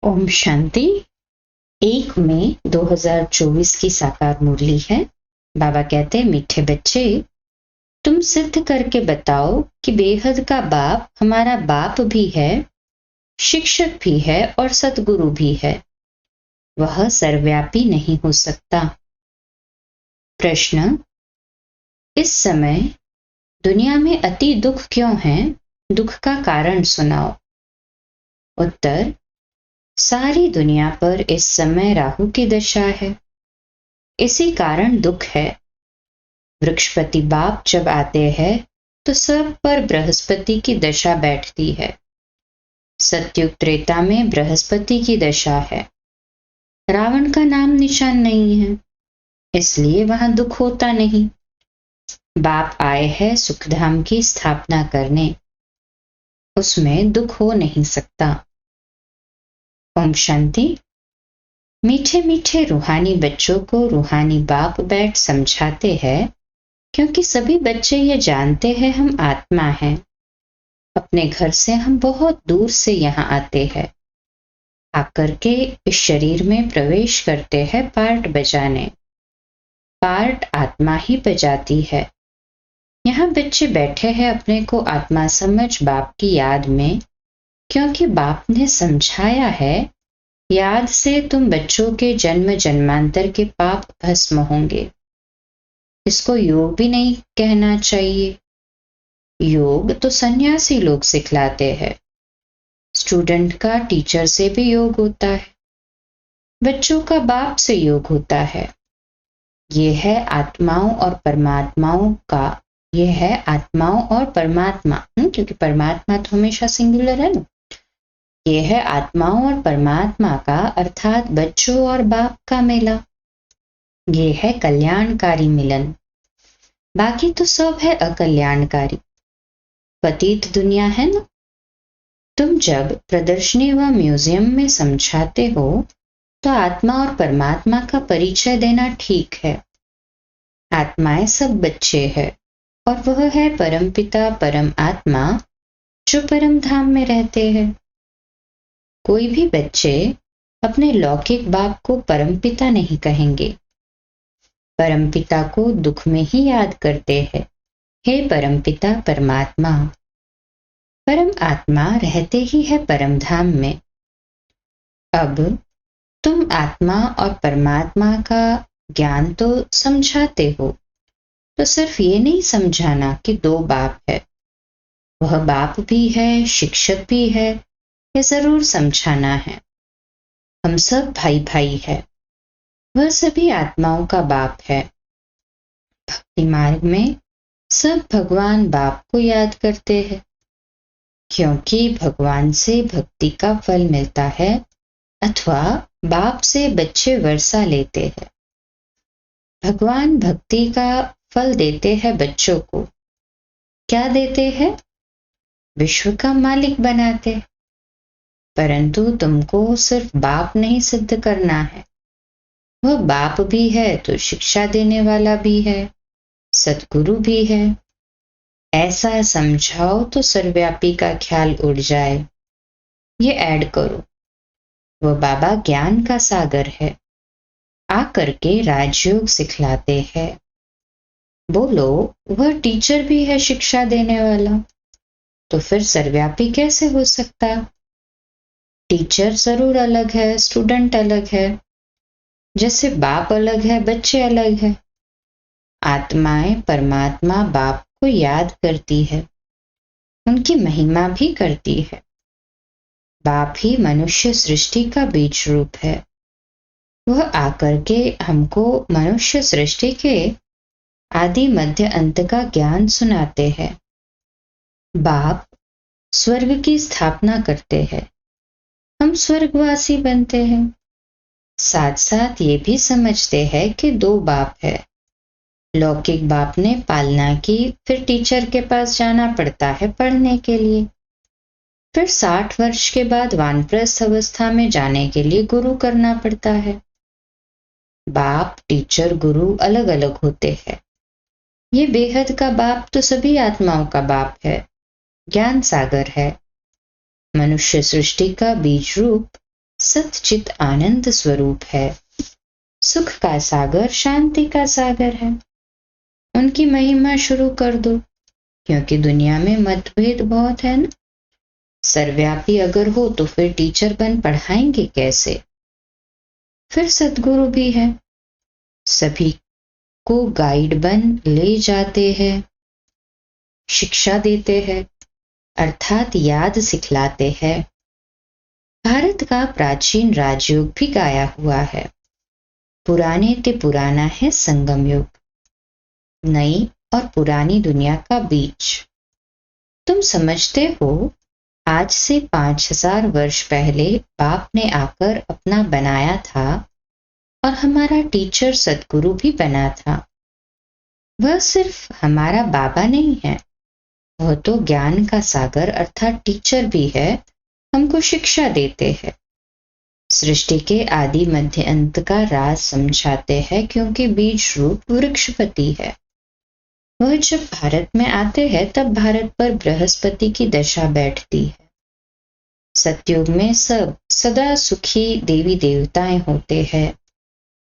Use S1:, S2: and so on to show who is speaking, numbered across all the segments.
S1: ओम शांति। 1 मई 2024 की साकार मुरली है। बाबा कहते हैं, मीठे बच्चे, तुम सिद्ध करके बताओ कि बेहद का बाप हमारा बाप भी है, शिक्षक भी है और सतगुरु भी है। वह सर्वव्यापी नहीं हो सकता। प्रश्न, इस समय दुनिया में अति दुख क्यों है? दुख का कारण सुनाओ। उत्तर, सारी दुनिया पर इस समय राहु की दशा है, इसी कारण दुख है। वृक्षपति बाप जब आते हैं तो सब पर बृहस्पति की दशा बैठती है। सत्युग त्रेता में बृहस्पति की दशा है। रावण का नाम निशान नहीं है, इसलिए वहां दुख होता नहीं। बाप आए हैं सुखधाम की स्थापना करने, उसमें दुख हो नहीं सकता। ओम शांति। मीठे मीठे रूहानी बच्चों को रूहानी बाप बैठ समझाते हैं, क्योंकि सभी बच्चे ये जानते हैं हम आत्मा हैं। अपने घर से हम बहुत दूर से यहाँ आते हैं, आकर के इस शरीर में प्रवेश करते हैं पार्ट बजाने। पार्ट आत्मा ही बजाती है। यहाँ बच्चे बैठे हैं अपने को आत्मा समझ बाप की याद में, क्योंकि बाप ने समझाया है, याद से तुम बच्चों के जन्म जन्मांतर के पाप भस्म होंगे। इसको योग भी नहीं कहना चाहिए। योग तो सन्यासी लोग सिखलाते हैं। स्टूडेंट का टीचर से भी योग होता है, बच्चों का बाप से योग होता है। ये है आत्माओं और परमात्माओं का, ये है आत्माओं और परमात्मा, क्योंकि परमात्मा तो हमेशा सिंगुलर है ना। ये है आत्माओं और परमात्मा का, अर्थात बच्चों और बाप का मेला। ये है कल्याणकारी मिलन। बाकी तो सब है अकल्याणकारी, पतित दुनिया है ना। तुम जब प्रदर्शनी व म्यूजियम में समझाते हो तो आत्मा और परमात्मा का परिचय देना ठीक है। आत्माएं सब बच्चे हैं और वह है परमपिता परम आत्मा जो परम धाम में रहते हैं। कोई भी बच्चे अपने लौकिक बाप को परमपिता नहीं कहेंगे। परमपिता को दुख में ही याद करते हैं, हे परमपिता परमात्मा। परम आत्मा रहते ही है परम धाम में। अब तुम आत्मा और परमात्मा का ज्ञान तो समझाते हो, तो सिर्फ ये नहीं समझाना कि दो बाप है। वह बाप भी है, शिक्षक भी है, ये जरूर समझाना है। हम सब भाई भाई है। वह सभी आत्माओं का बाप है। भक्ति मार्ग में सब भगवान बाप को याद करते हैं, क्योंकि भगवान से भक्ति का फल मिलता है, अथवा बाप से बच्चे वर्षा लेते हैं। भगवान भक्ति का फल देते हैं बच्चों को। क्या देते हैं? विश्व का मालिक बनाते। परंतु तुमको सिर्फ बाप नहीं सिद्ध करना है। वह बाप भी है तो शिक्षा देने वाला भी है, सतगुरु भी है। ऐसा समझाओ तो सर्वव्यापी का ख्याल उड़ जाए। ये ऐड करो, वह बाबा ज्ञान का सागर है, आकर के राजयोग सिखलाते हैं। बोलो, वह टीचर भी है शिक्षा देने वाला, तो फिर सर्वव्यापी कैसे हो सकता? टीचर जरूर अलग है, स्टूडेंट अलग है। जैसे बाप अलग है, बच्चे अलग है। आत्माएं परमात्मा बाप को याद करती है, उनकी महिमा भी करती है। बाप ही मनुष्य सृष्टि का बीज रूप है। वह आकर के हमको मनुष्य सृष्टि के आदि मध्य अंत का ज्ञान सुनाते हैं। बाप स्वर्ग की स्थापना करते हैं, हम स्वर्गवासी बनते हैं। साथ साथ ये भी समझते हैं कि दो बाप है। लौकिक बाप ने पालना की, फिर टीचर के पास जाना पड़ता है पढ़ने के लिए। फिर 60 वर्ष के बाद वानप्रस्थ अवस्था में जाने के लिए गुरु करना पड़ता है। बाप, टीचर, गुरु अलग अलग होते हैं। ये बेहद का बाप तो सभी आत्माओं का बाप है, ज्ञान सागर है। मनुष्य सृष्टि का बीज रूप सच्चित आनंद स्वरूप है। सुख का सागर शांति का सागर है। उनकी महिमा शुरू कर दो, क्योंकि दुनिया में मतभेद बहुत है ना। सर्वव्यापी अगर हो तो फिर टीचर बन पढ़ाएंगे कैसे। फिर सदगुरु भी है, सभी को गाइड बन ले जाते हैं, शिक्षा देते हैं, अर्थात याद सिखलाते हैं। भारत का प्राचीन राजयोग भी गाया हुआ है। पुराने ते पुराना है संगम युग, नई और पुरानी दुनिया का बीच। तुम समझते हो, आज से 5000 वर्ष पहले बाप ने आकर अपना बनाया था और हमारा टीचर सदगुरु भी बना था। वह सिर्फ हमारा बाबा नहीं है, वह तो ज्ञान का सागर अर्थात टीचर भी है, हमको शिक्षा देते हैं। सृष्टि के आदि मध्य अंत का राज समझाते हैं, क्योंकि बीज रूप वृक्षपति है। वह जब भारत में आते हैं तब भारत पर बृहस्पति की दशा बैठती है। सतयुग में सब सदा सुखी देवी देवताएं होते हैं,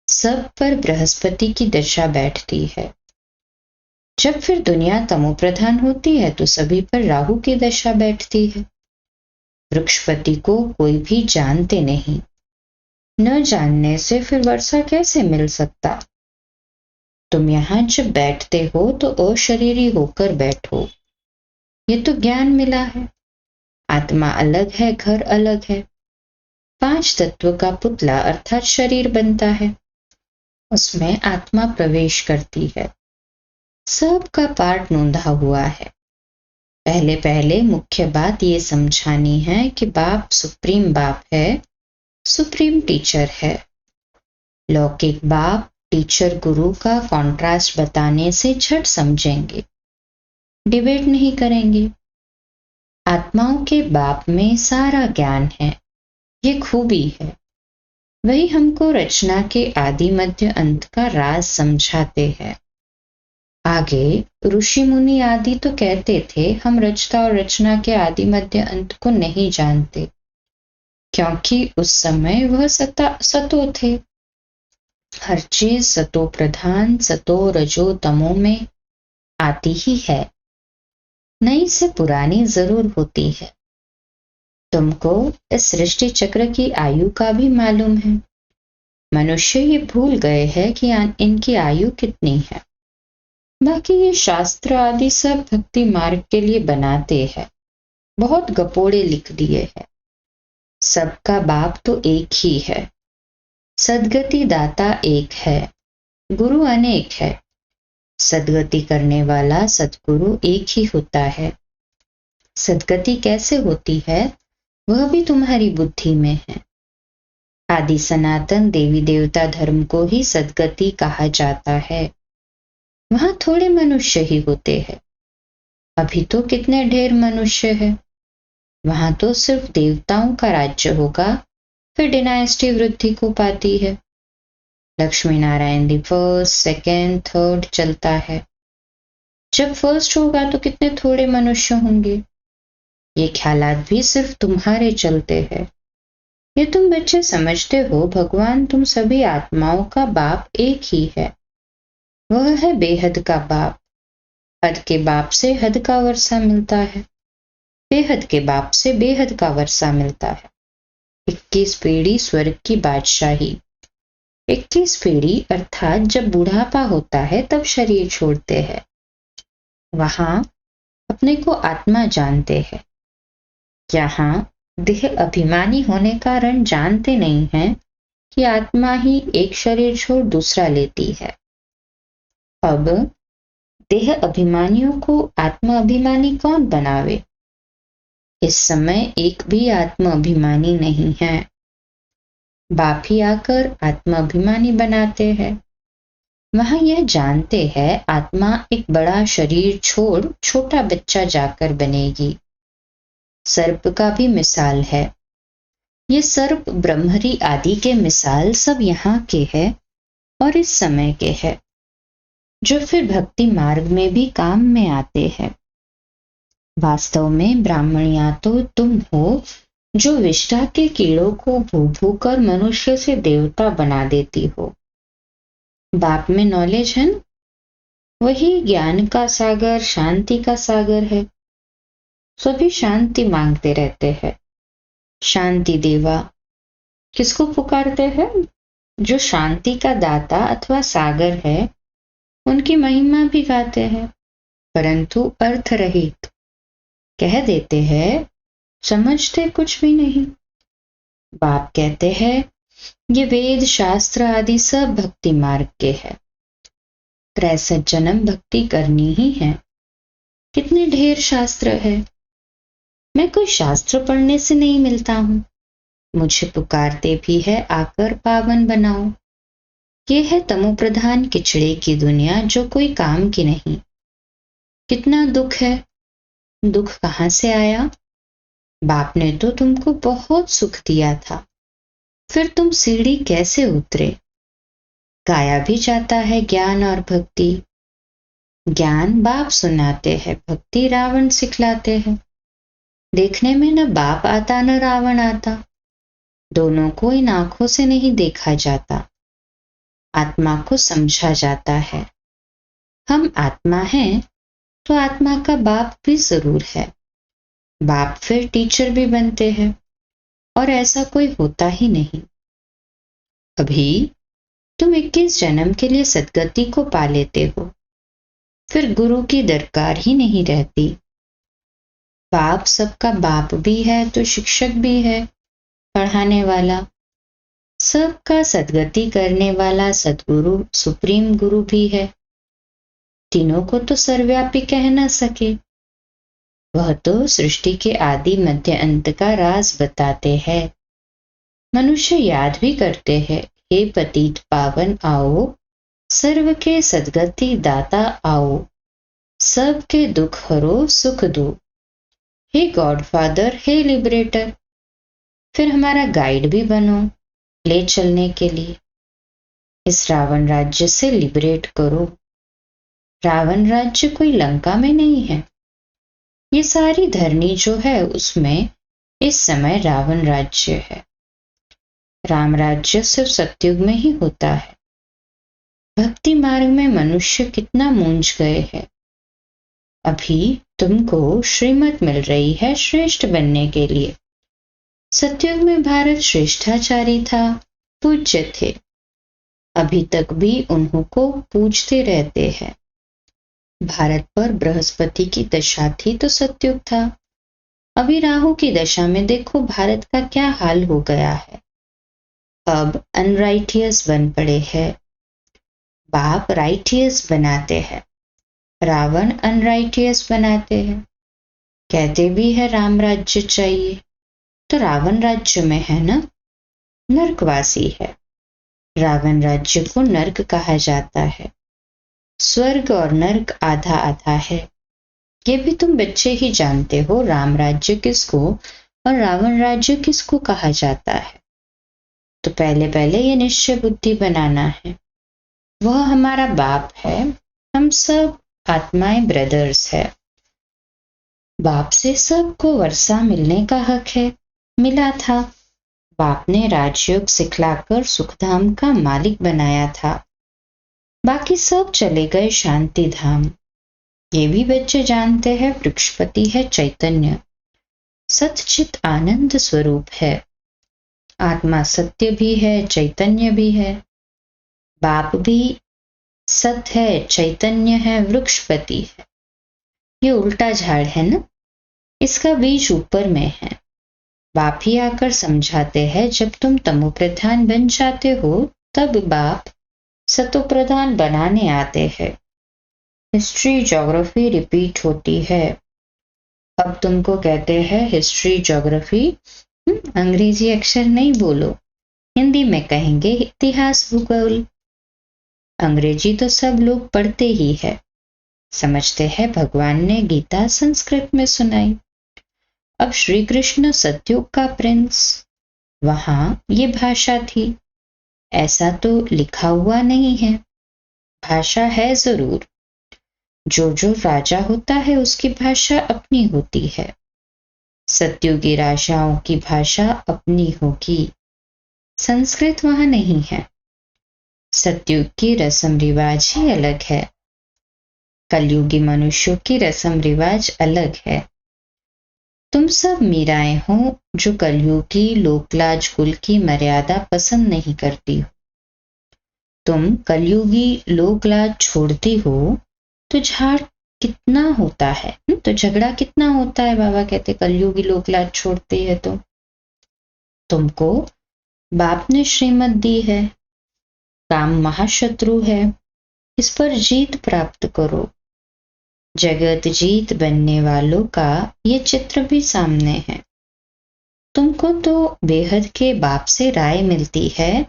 S1: सब पर बृहस्पति की दशा बैठती है। जब फिर दुनिया तमो प्रधान होती है तो सभी पर राहु की दशा बैठती है। वृक्षपति को कोई भी जानते नहीं, न जानने से फिर वर्षा कैसे मिल सकता। तुम यहाँ जब बैठते हो तो अशरीरी होकर बैठो, ये तो ज्ञान मिला है। आत्मा अलग है, घर अलग है। 5 तत्व का पुतला अर्थात शरीर बनता है, उसमें आत्मा प्रवेश करती है। सबका पार्ट नोंधा हुआ है। पहले पहले मुख्य बात ये समझानी है कि बाप सुप्रीम बाप है, सुप्रीम टीचर है। लौकिक बाप टीचर गुरु का कॉन्ट्रास्ट बताने से झट समझेंगे, डिबेट नहीं करेंगे। आत्माओं के बाप में सारा ज्ञान है, ये खूबी है। वही हमको रचना के आदि मध्य अंत का राज समझाते हैं। आगे ऋषि मुनि आदि तो कहते थे हम रचता और रचना के आदि मध्य अंत को नहीं जानते, क्योंकि उस समय वह सतो थे। हर चीज सतो प्रधान, सतो रजो तमो में आती ही है, नई से पुरानी जरूर होती है। तुमको इस सृष्टि चक्र की आयु का भी मालूम है। मनुष्य ये भूल गए हैं कि इनकी आयु कितनी है। बाकी ये शास्त्र आदि सब भक्ति मार्ग के लिए बनाते हैं, बहुत गपोड़े लिख दिए हैं। सबका बाप तो एक ही है, सदगति दाता एक है, गुरु अनेक है। सदगति करने वाला सदगुरु एक ही होता है। सदगति कैसे होती है वह भी तुम्हारी बुद्धि में है। आदि सनातन देवी देवता धर्म को ही सदगति कहा जाता है। वहां थोड़े मनुष्य ही होते हैं, अभी तो कितने ढेर मनुष्य है। वहां तो सिर्फ देवताओं का राज्य होगा, फिर डिनाइस्टी वृद्धि को पाती है। Lakshmi Narayan the first, second, third चलता है। जब फर्स्ट होगा तो कितने थोड़े मनुष्य होंगे। ये ख्यालात भी सिर्फ तुम्हारे चलते हैं। ये तुम बच्चे समझते हो, भगवान तुम सभी आत्माओं का बाप एक ही है। वह है बेहद का बाप। हद के बाप से हद का वर्षा मिलता है, बेहद के बाप से बेहद का वर्षा मिलता है। 21 पीढ़ी स्वर्ग की बादशाही। 21 पीढ़ी अर्थात जब बुढ़ापा होता है तब शरीर छोड़ते हैं। वहां अपने को आत्मा जानते हैं। यहाँ देह अभिमानी होने कारण जानते नहीं हैं कि आत्मा ही एक शरीर छोड़ दूसरा लेती है। अब देह अभिमानियों को आत्मा अभिमानी कौन बनावे। इस समय एक भी आत्मा अभिमानी नहीं है। बाप ही आकर आत्मा अभिमानी बनाते हैं। वहां यह जानते हैं आत्मा एक बड़ा शरीर छोड़ छोटा बच्चा जाकर बनेगी। सर्प का भी मिसाल है। ये सर्प ब्रह्मरी आदि के मिसाल सब यहाँ के हैं और इस समय के हैं, जो फिर भक्ति मार्ग में भी काम में आते हैं। वास्तव में ब्राह्मणिया तो तुम हो जो विष्ठा के कीड़ों को भू भू कर मनुष्य से देवता बना देती हो। बाप में नॉलेज है ना, वही ज्ञान का सागर, शांति का सागर है। सभी शांति मांगते रहते हैं। शांति देवा किसको पुकारते हैं? जो शांति का दाता अथवा सागर है, उनकी महिमा भी गाते हैं, परंतु अर्थ रहित कह देते हैं, समझते कुछ भी नहीं। बाप कहते हैं ये वेद शास्त्र आदि सब भक्ति मार्ग के हैं। 63 जन्म भक्ति करनी ही है। कितने ढेर शास्त्र है। मैं कोई शास्त्र पढ़ने से नहीं मिलता हूं। मुझे पुकारते भी है आकर पावन बनाओ। ये है तमोप्रधान किचड़े की दुनिया जो कोई काम की नहीं। कितना दुख है। दुख कहां से आया? बाप ने तो तुमको बहुत सुख दिया था, फिर तुम सीढ़ी कैसे उतरे? गाया भी जाता है ज्ञान और भक्ति। ज्ञान बाप सुनाते हैं, भक्ति रावण सिखलाते हैं। देखने में न बाप आता न रावण आता। दोनों को इन आंखों से नहीं देखा जाता, आत्मा को समझा जाता है। हम आत्मा हैं तो आत्मा का बाप भी जरूर है। बाप फिर टीचर भी बनते हैं, और ऐसा कोई होता ही नहीं। अभी तुम 21 जन्म के लिए सदगति को पा लेते हो, फिर गुरु की दरकार ही नहीं रहती। बाप सबका बाप भी है तो शिक्षक भी है, पढ़ाने वाला। सबका सदगति करने वाला सदगुरु सुप्रीम गुरु भी है। तीनों को तो सर्वव्यापी कह न सके। वह तो सृष्टि के आदि मध्य अंत का राज बताते हैं। मनुष्य याद भी करते हैं, हे पतित पावन आओ, सर्व के सदगति दाता आओ, सबके दुख हरो सुख दो, हे गॉडफादर, हे लिबरेटर। फिर हमारा गाइड भी बनो ले चलने के लिए। इस रावण राज्य से लिबरेट करो। रावण राज्य कोई लंका में नहीं है। ये सारी धरनी जो है उसमें इस समय रावण राज्य है। राम राज्य सिर्फ सतयुग में ही होता है। भक्ति मार्ग में मनुष्य कितना मूंझ गए हैं। अभी तुमको श्रीमत मिल रही है श्रेष्ठ बनने के लिए। सतयुग में भारत श्रेष्ठाचारी था, पूज्य थे। अभी तक भी उन्हों को पूजते रहते हैं। भारत पर बृहस्पति की दशा थी तो सतयुग था। अभी राहु की दशा में देखो भारत का क्या हाल हो गया है। अब अनराइटियस बन पड़े हैं। बाप राइटियस बनाते हैं, रावण अनराइटियस बनाते हैं। कहते भी है राम राज्य चाहिए, तो रावण राज्य में है ना, नर्कवासी है। रावण राज्य को नर्क कहा जाता है। स्वर्ग और नर्क आधा आधा है। ये भी तुम बच्चे ही जानते हो, राम राज्य किसको और रावण राज्य किसको कहा जाता है। तो पहले पहले ये निश्चय बुद्धि बनाना है। वह हमारा बाप है, हम सब आत्माएं ब्रदर्स है। बाप से सबको वर्षा मिलने का हक है, मिला था। बाप ने राजयोग सिखलाकर सुखधाम का मालिक बनाया था। बाकी सब चले गए शांति धाम। ये भी बच्चे जानते हैं वृक्षपति है चैतन्य, सतचित आनंद स्वरूप है। आत्मा सत्य भी है, चैतन्य भी है। बाप भी सत है, चैतन्य है, वृक्षपति है। ये उल्टा झाड़ है ना, इसका बीज ऊपर में है। बाप ही आकर समझाते हैं, जब तुम तमोप्रधान बन जाते हो तब बाप सतोप्रधान बनाने आते हैं। हिस्ट्री ज्योग्राफी रिपीट होती है। अब तुमको कहते हैं हिस्ट्री ज्योग्राफी, अंग्रेजी अक्षर नहीं बोलो, हिंदी में कहेंगे इतिहास भूगोल। अंग्रेजी तो सब लोग पढ़ते ही है, समझते हैं भगवान ने गीता संस्कृत में सुनाई। अब श्री कृष्ण सतयुग का प्रिंस, वहां ये भाषा थी, ऐसा तो लिखा हुआ नहीं है। भाषा है जरूर, जो जो राजा होता है उसकी भाषा अपनी होती है। सतयुगी राजाओं की भाषा अपनी होगी, संस्कृत वहां नहीं है। सतयुग की रस्म रिवाज ही अलग है, कलयुगी मनुष्यों की रस्म रिवाज अलग है। तुम सब मीराएं हो जो कलयुगी लोकलाज कुल की मर्यादा पसंद नहीं करती हो। तुम कलयुगी लोकलाज छोड़ती हो तो झाड़ कितना होता है, तो झगड़ा कितना होता है। बाबा कहते कलयुगी लोकलाज छोड़ती है तो तुमको बाप ने श्रीमत दी है, काम महाशत्रु है, इस पर जीत प्राप्त करो। जगत जीत बनने वालों का ये चित्र भी सामने है। तुमको तो बेहद के बाप से राय मिलती है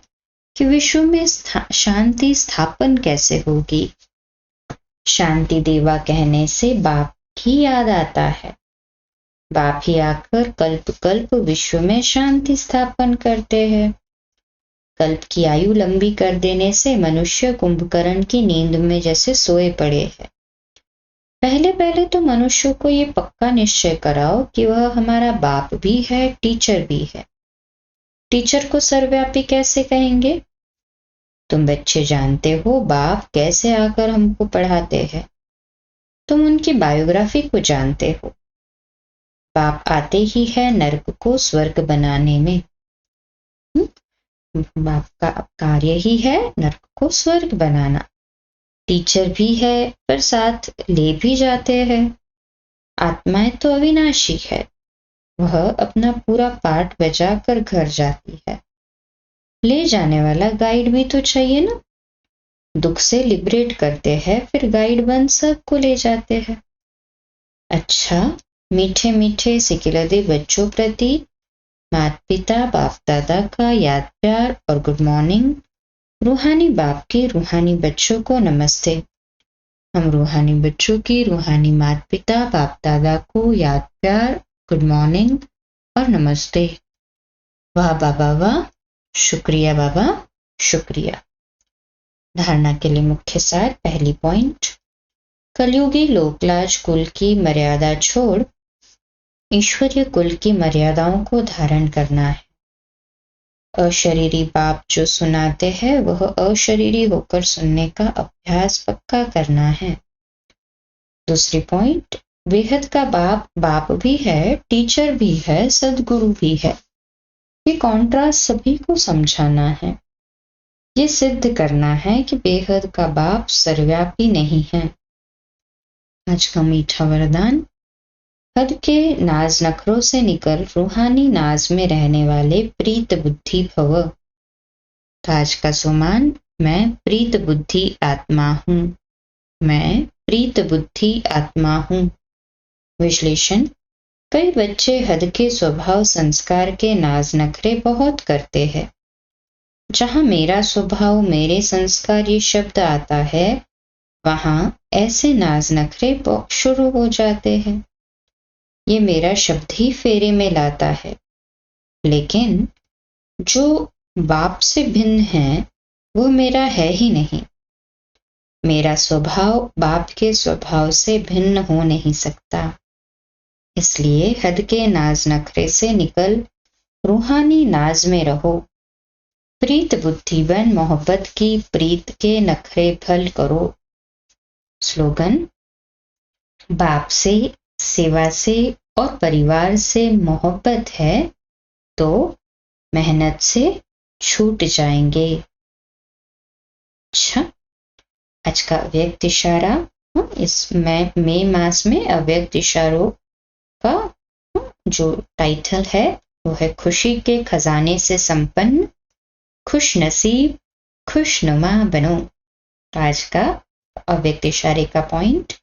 S1: कि विश्व में शांति स्थापन कैसे होगी। शांति देवा कहने से बाप ही याद आता है। बाप ही आकर कल्प कल्प विश्व में शांति स्थापन करते हैं। कल्प की आयु लंबी कर देने से मनुष्य कुंभकर्ण की नींद में जैसे सोए पड़े हैं। पहले पहले तो मनुष्य को ये पक्का निश्चय कराओ कि वह हमारा बाप भी है, टीचर भी है। टीचर को सर्वव्यापी कैसे कहेंगे? तुम बच्चे जानते हो बाप कैसे आकर हमको पढ़ाते हैं। तुम उनकी बायोग्राफी को जानते हो। बाप आते ही है नरक को स्वर्ग बनाने में। बाप का कार्य ही है नरक को स्वर्ग बनाना। टीचर भी है पर साथ ले भी जाते हैं। आत्माएं तो अविनाशी है, वह अपना पूरा पाठ बजा कर घर जाती है। ले जाने वाला गाइड भी तो चाहिए ना। दुख से लिबरेट करते हैं, फिर गाइड बन सबको ले जाते हैं। अच्छा, मीठे मीठे सिकिलदे बच्चों प्रति माता पिता बाप दादा का याद प्यार और गुड मॉर्निंग। रूहानी बाप के रूहानी बच्चों को नमस्ते। हम रूहानी बच्चों की रूहानी माता पिता बाप दादा को याद प्यार, गुड मॉर्निंग और नमस्ते। वाह बाबा वाह, शुक्रिया बाबा शुक्रिया। धारणा के लिए मुख्य सार। पहली पॉइंट, कलयुगी लोकलाज कुल की मर्यादा छोड़ ईश्वरीय कुल की मर्यादाओं को धारण करना है। अशरीरी बाप जो सुनाते हैं वह अशरीरी होकर सुनने का अभ्यास पक्का करना है। दूसरी पॉइंट, बेहद का बाप बाप भी है, टीचर भी है, सदगुरु भी है। ये कॉन्ट्रास्ट सभी को समझाना है। ये सिद्ध करना है कि बेहद का बाप सर्वव्यापी नहीं है। आज का मीठा वरदान, हद के नाज नखरों से निकल रूहानी नाज में रहने वाले प्रीत बुद्धि भव। तो आज का सुमान, मैं प्रीत बुद्धि आत्मा हूँ, मैं प्रीत बुद्धि आत्मा हूँ। विश्लेषण, कई बच्चे हद के स्वभाव संस्कार के नाज नखरे बहुत करते हैं। जहाँ मेरा स्वभाव मेरे संस्कार ये शब्द आता है, वहां ऐसे नाज नखरे शुरू हो जाते हैं। ये मेरा शब्द ही फेरे में लाता है। लेकिन जो बाप से भिन्न है वो मेरा है ही नहीं। मेरा स्वभाव बाप के स्वभाव से भिन्न हो नहीं सकता। इसलिए हद के नाज नखरे से निकल रूहानी नाज में रहो। प्रीत बुद्धि बन मोहब्बत की प्रीत के नखरे फल करो। स्लोगन, बाप से, सेवा से और परिवार से मोहब्बत है तो मेहनत से छूट जाएंगे। अच्छा, आज का अव्यक्त इशारा, इस मई मास में अव्यक्त इशारों का जो टाइटल है वो है खुशी के खजाने से संपन्न, खुश नसीब, खुशनुमा बनो। आज का अव्यक्त इशारे का पॉइंट,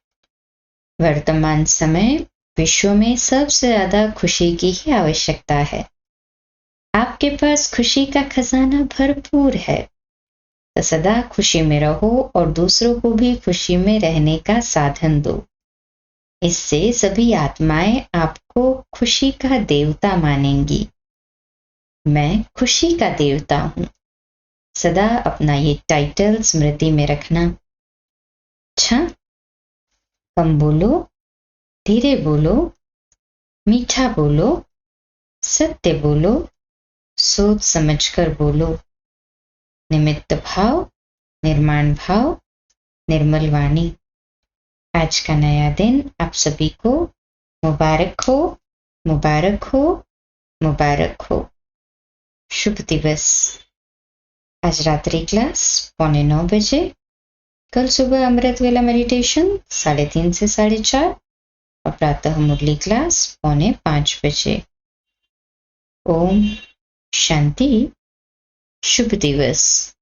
S1: वर्तमान समय विश्व में सबसे ज्यादा खुशी की ही आवश्यकता है। आपके पास खुशी का खजाना भरपूर है, तो सदा खुशी में रहो और दूसरों को भी खुशी में रहने का साधन दो। इससे सभी आत्माएं आपको खुशी का देवता मानेंगी। मैं खुशी का देवता हूं। सदा अपना ये टाइटल स्मृति में रखना। अच्छा, कम बोलो, धीरे बोलो, मीठा बोलो, सत्य बोलो, सोच समझकर बोलो। निमित्त भाव, निर्माण भाव, निर्मल वाणी। आज का नया दिन आप सभी को मुबारक हो, मुबारक हो, मुबारक हो। शुभ दिवस। आज रात्रि क्लास 8:45 बजे, कल सुबह अमृत वेला मेडिटेशन 3:30 से 4:30 और प्रातः मुरली क्लास 4:45 बजे। ओम शांति। शुभ दिवस।